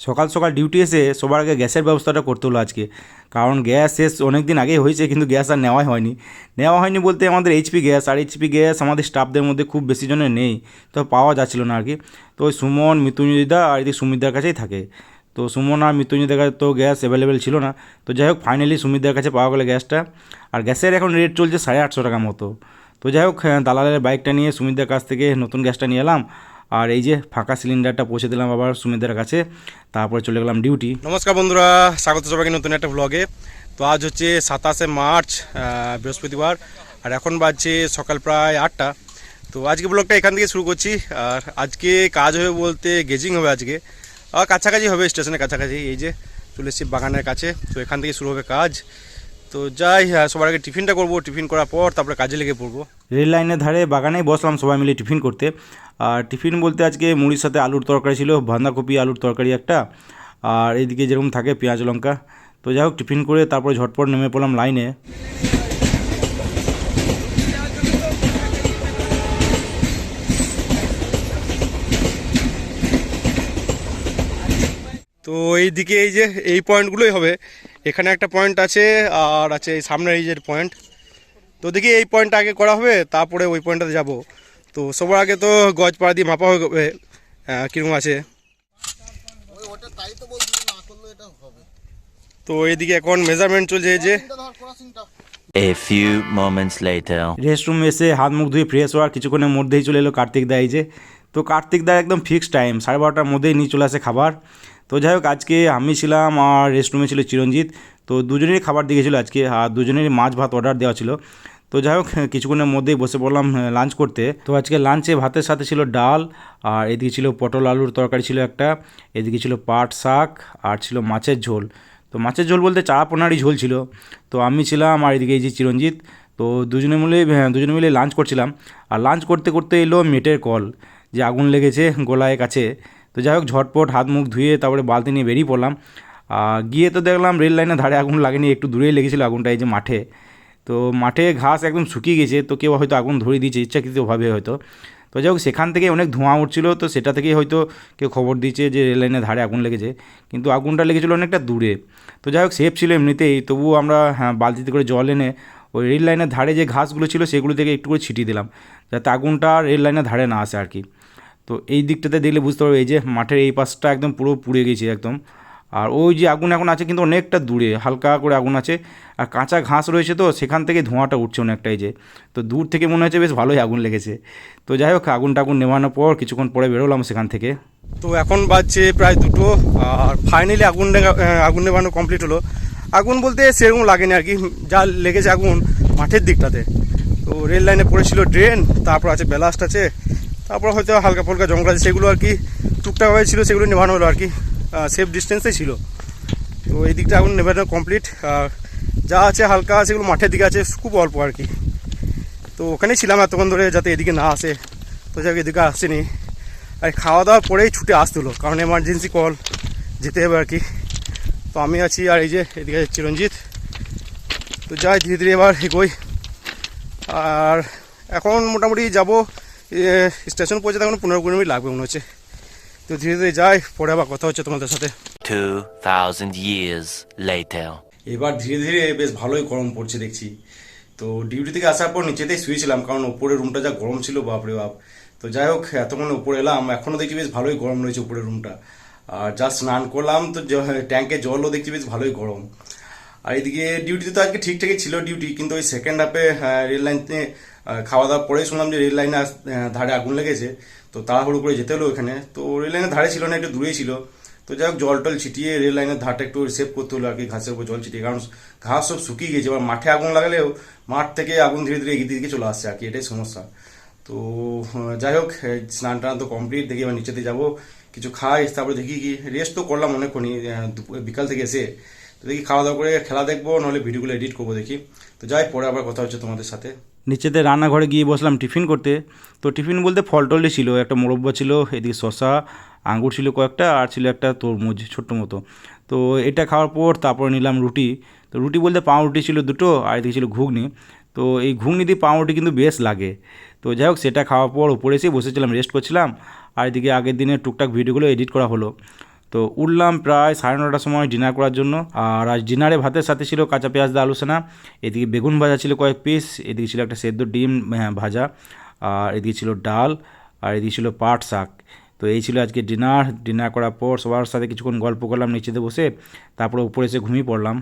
সকাল সকাল ডিউটি এসে সবার আগে গ্যাসের ব্যবস্থাটা করতে হলো আজকে, কারণ গ্যাস শেষ অনেক দিন আগেই হয়েছে, কিন্তু গ্যাস আর নেওয়া হয়নি বলতে আমাদের এইচপি গ্যাস আমাদের স্টাফদের মধ্যে খুব বেশি জনের নেই, তো পাওয়া যাচ্ছিলো না আর কি। তো ওই সুমন, মৃত্যুঞ্জয়দা আর এদিকে সুমিতদার কাছেই থাকে। তো সুমন আর মৃত্যুঞ্জয়দার কাছে তো গ্যাস অ্যাভেলেবেল ছিল না। তো যাই হোক ফাইনালি সুমিতদার কাছে পাওয়া গেলো গ্যাসটা। আর গ্যাসের এখন রেট চলছে 850 টাকা মতো। তো যাই হোক দালালের বাইকটা নিয়ে সুমিতদার কাছ থেকে নতুন গ্যাসটা নিয়ে এলাম, আর এই যে ফাঁকা সিলিন্ডারটা পৌঁছে দিলাম আবার সুমিতদার কাছে, তারপরে চলে গেলাম ডিউটি। নমস্কার বন্ধুরা, স্বাগত সবাইকে নতুন একটা ব্লগে। তো আজ হচ্ছে 27শে মার্চ, বৃহস্পতিবার, আর এখন বাজছে সকাল প্রায় 8টা। তো আজকে ব্লগটা এখান থেকে শুরু করছি। আর আজকে কাজ হবে বলতে গেজিং হবে আজকে, আর কাছাকাছি হবে, স্টেশনের কাছাকাছি। এই যে চলে এসেছি বাগানের কাছে, তো এখান থেকে শুরু হবে কাজ। তো যাই, সবার আগে টিফিনটা করবো, টিফিন করার পর তারপরে কাজে লেগে পড়বো। রেল লাইনের ধারে বাগানেই বসলাম সবাই মিলে টিফিন করতে। আর টিফিন বলতে আজকে মুড়ির সাথে আলুর তরকারি ছিল, বাঁধাকপি আলুর তরকারি একটা, আর এইদিকে যেরকম থাকে পেঁয়াজ লঙ্কা। তো যাই হোক টিফিন করে তারপরে ঝটপট নেমে পড়লাম লাইনে। তো এইদিকে এই যে এই পয়েন্টগুলোই হবে, এখানে একটা পয়েন্ট আছে, আর আছে এই সামনের এই যে পয়েন্ট। তো দেখি এই পয়েন্টটা আগে করা হবে, তারপরে ওই পয়েন্টটাতে যাব। তো সবার আগে তো গজ পাড়া দিয়ে মাপা হবে কীরকম আছে। তো এইদিকে এখন মেজারমেন্ট চলছে এই যে। A few moments later. Restroom এসে হাত মুখ ধুয়ে ফ্রেশ হওয়ার কিছুক্ষণের মধ্যেই চলে এলো কার্তিক দা। এই যে তো কার্তিক দা একদম ফিক্সড টাইম 12:30টার মধ্যেই নিয়ে চলে আসে খাবার। তো যাই হোক আজকে আমি ছিলাম আর রেস্টরুমে ছিল চিরঞ্জিত। তো দুজনেরই খাবার দিয়েছিল আজকে, আর দুজনেরই মাছ ভাত অর্ডার দেওয়া ছিল। তো যাই হোক কিছুক্ষণের মধ্যেই বসে পড়লাম লাঞ্চ করতে। তো আজকে লাঞ্চে ভাতের সাথে ছিল ডাল, আর এদিকে ছিল পটল আলুর তরকারি ছিল একটা, এদিকে ছিল পাট শাক, আর ছিল মাছের ঝোল। তো মাছের ঝোল বলতে চারাপোনারই ঝোল ছিল। তো আমি ছিলাম আর এদিকে এই যে চিরঞ্জিত। তো দুজনে মিলে লাঞ্চ করছিলাম। আর লাঞ্চ করতে করতে এলো মেটের কল যে আগুন লেগেছে গোলায় কাছে। তো যাই হোক ঝটপট হাত মুখ ধুয়ে তারপরে বালতি নিয়ে বেরিয়ে পড়লাম। গিয়ে তো দেখলাম রেল লাইনের ধারে আগুন লাগেনি, একটু দূরেই লেগেছিলো আগুনটা, এই যে মাঠে। তো মাঠে ঘাস একদম শুকিয়ে গেছে, তো কেউ হয়তো আগুন ধরিয়ে দিয়েছে ইচ্ছাকৃতভাবে হয়তো। তো যাই হোক সেখান থেকে অনেক ধোঁয়া উঠছিল, তো সেটা থেকেই হয়তো কেউ খবর দিয়েছে যে রেল লাইনের ধারে আগুন লেগেছে, কিন্তু আগুনটা লেগেছিলো অনেকটা দূরে। তো যাই হোক সেফ ছিল এমনিতেই, তবুও আমরা বালতিতে করে জল এনে ওই রেল লাইনের ধারে যে ঘাসগুলো ছিল সেগুলো থেকে একটু করে ছিটিয়ে দিলাম, যাতে আগুনটা রেল লাইনের ধারে না আসে আর কি। তো এই দিকটাতে দেখলে বুঝতে পারবে, এই যে মাঠের এই পাশটা একদম পুরো পুড়ে গেছে একদম। আর ওই যে আগুন এখন আছে কিন্তু অনেকটা দূরে, হালকা করে আগুন আছে, আর কাঁচা ঘাস রয়েছে, তো সেখান থেকে ধোঁয়াটা উঠছে অনেকটাই যে। তো দূর থেকে মনে হচ্ছে বেশ ভালোই আগুন লেগেছে। তো যাই হোক আগুন নেভানোর পর কিছুক্ষণ পরে বেরোলাম সেখান থেকে। তো এখন বাজছে প্রায় 2টো, আর ফাইনালি আগুন নেভানো কমপ্লিট হলো। আগুন বলতে সেরকম লাগেনি আর কি, যা লেগেছে আগুন মাঠের দিকটাতে। তো রেল লাইনে পড়েছিল ড্রেন, তারপর আছে ব্যালাস্ট আছে, তারপর হয়তো হালকা ফুলকা জঙ্গল আছে, সেগুলো আর কি টুকটাকভাবে ছিল, সেগুলো নেভানো হলো আর কি, সেফ ডিস্টেন্সে ছিল। তো এই দিকটা আগুন নেভানো কমপ্লিট। আর যা আছে হালকা সেগুলো মাঠের দিকে আছে, খুব অল্প আর কি। তো ওখানেই ছিলাম এতক্ষণ ধরে যাতে এদিকে না আসে, তো যাকে এদিকে আসেনি। আর খাওয়া দাওয়ার পরেই ছুটে আসতে হলো, কারণ এমার্জেন্সি কল, যেতে হবে আর কি। তো আমি আছি আর এই যে এদিকে চিরঞ্জিত। তো যাই ধীরে ধীরে এবার এগোই। আর এখন মোটামুটি যাবো স্টেশন পৌঁছাতে এখন 15-20 মিনিট লাগবে মনে হচ্ছে। তো ধীরে ধীরে যাই, পরে আবার কথা হচ্ছে তোমাদের সাথে। 2000 years later. এবার ধীরে ধীরে বেশ ভালোই গরম পড়ছে দেখছি। তো ডিউটি থেকে আসার পর নিচেতেই শুয়েছিলাম, কারণ উপরের রুমটা যা গরম ছিল বাপরে বাপ। তো যাই হোক এতক্ষণ উপরে এলাম, এখনও দেখছি বেশ ভালোই গরম রয়েছে উপরের রুমটা। আর যা স্নান করলাম, তো ট্যাঙ্কে জলও দেখছি বেশ ভালোই গরম। আর এদিকে ডিউটিতে তো আজকে ঠিকঠাকই ছিল ডিউটি, কিন্তু ওই সেকেন্ড হাফে রেল লাইনে খাওয়া দাওয়ার পরেই শুনলাম যে রেল লাইনের ধারে আগুন লেগেছে। তো তাড়াহুড়ো করে যেতে হলো ওখানে। তো রেল লাইনের ধারে ছিল না, একটু দূরেই ছিল। তো যাই হোক জল টল ছিটিয়ে রেল লাইনের ধারটা একটু সেভ করতে হলো আর কি, ঘাসের উপর জল ছিটিয়ে, কারণ ঘাস সব শুকিয়ে গেছে। এবার মাঠে আগুন লাগালেও মাঠ থেকে আগুন ধীরে ধীরে এগিয়ে দিকে চলে আসছে আর কি, এটাই সমস্যা। তো যাই হোক স্নান টান তো কমপ্লিট, দেখি এবার নিচেতে যাবো, কিছু খাই, তারপরে দেখি কি রেস্ট তো করলাম অনেকক্ষণই বিকাল থেকে এসে। তো দেখি খাওয়া দাওয়া করে খেলা দেখবো, নাহলে ভিডিওগুলো এডিট করবো দেখি। তো যাই, পরে আবার কথা হচ্ছে তোমাদের সাথে। নিচেতে রান্নাঘরে গিয়ে বসলাম টিফিন করতে। তো টিফিন বলতে ফল টলই ছিল, একটা মোরব্বা ছিল, এদিকে শশা আঙ্গুর ছিল কয়েকটা, আর ছিল একটা তরমুজ ছোট্ট মতো। তো এটা খাওয়ার পর তারপর নিলাম রুটি। তো রুটি বলতে পাউরুটি ছিল দুটো, আর এদিকে ছিল ঘুগনি। তো এই ঘুগনি দিয়ে পাউরুটি কিন্তু বেশ লাগে। তো যাই হোক সেটা খাওয়ার পর উপরে এসে বসেছিলাম, রেস্ট করছিলাম। আর এদিকে আগের দিনের টুকটাক ভিডিওগুলো এডিট করা হলো। তো উঠলাম প্রায় 9:30টার সময় ডিনার করার জন্য। আর আজ ডিনারে ভাতের সাথে ছিল কাঁচা পেঁয়াজ দিয়ে আলু সেনা, এদিকে বেগুন ভাজা ছিল কয়েক পিস, এদিকে ছিল একটা সেদ্ধ ডিম ভাজা, আর এদিকে ছিল ডাল, আর এদিকে ছিল পাট শাক। তো এই ছিল আজকে ডিনার করার পর সবার সাথে কিছুক্ষণ গল্প করলাম নিচেতে বসে, তারপরে উপরে এসে ঘুমিয়ে পড়লাম।